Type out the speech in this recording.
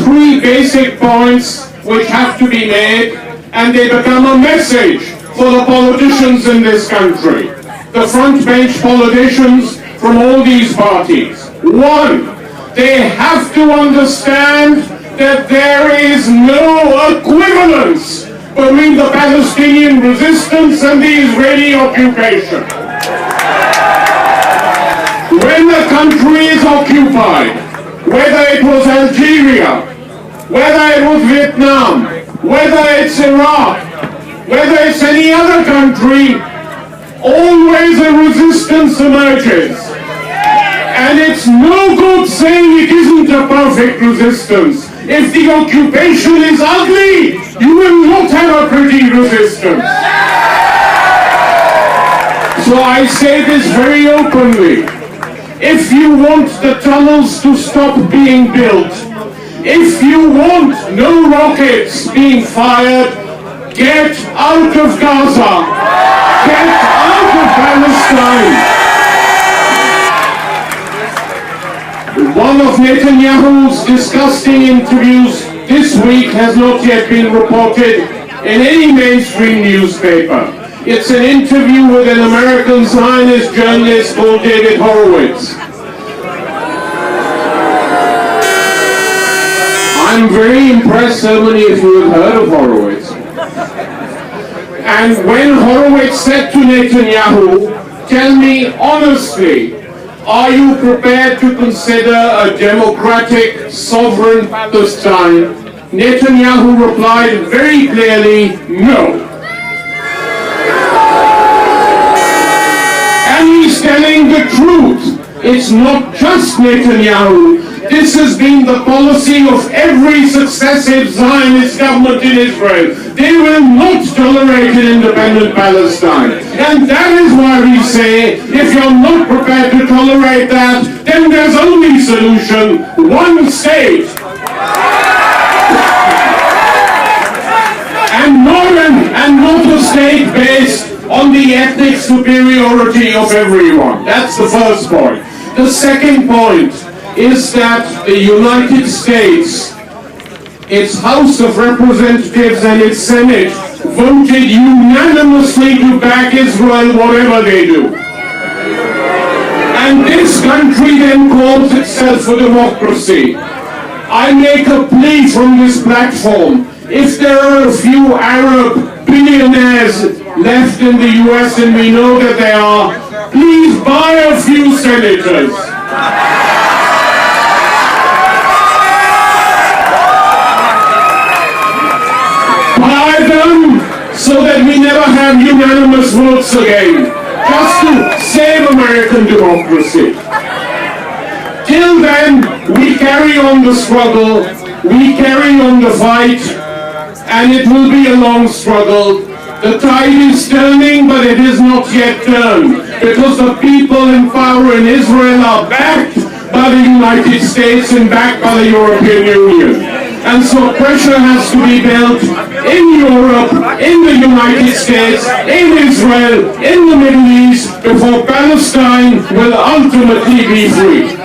three basic points which have to be made, and they become a message for the politicians in this country, the front bench politicians from all these parties. One, they have to understand that there is no equivalence between the Palestinian resistance and the Israeli occupation. When the country is occupied, whether it was Algeria, whether it was Vietnam, whether it's Iraq, whether it's any other country, always a resistance emerges. And it's no good saying it isn't a perfect resistance. If the occupation is ugly, you will not have a pretty resistance. So I say this very openly. If you want the tunnels to stop being built, if you want no rockets being fired, get out of Gaza. Get out of Palestine. One of Netanyahu's disgusting interviews this week has not yet been reported in any mainstream newspaper. It's an interview with an American Zionist journalist called David Horowitz. I'm very impressed so many of you have heard of Horowitz. And when Horowitz said to Netanyahu, tell me honestly, are you prepared to consider a democratic, sovereign Palestine? Netanyahu replied very clearly, no. And he's telling the truth. It's not just Netanyahu. This has been the policy of every successive Zionist government in Israel. They will not tolerate an independent Palestine. And that is why we say, if you're not prepared to tolerate that, then there's only solution, one state. And not a state based on the ethnic superiority of everyone. That's the first point. The second point is that the United States, its House of Representatives and its Senate, voted unanimously to back Israel whatever they do. And this country then calls itself a democracy. I make a plea from this platform. If there are a few Arab billionaires left in the US, and we know that they are, please buy a few senators. Buy them so that we never have unanimous votes again, just to save American democracy. Till then, we carry on the struggle, we carry on the fight, and it will be a long struggle. The tide is turning, but it is not yet turned, because the people in power in Israel are backed by the United States and backed by the European Union. And so pressure has to be built in Europe, in the United States, in Israel, in the Middle East, before Palestine will ultimately be free.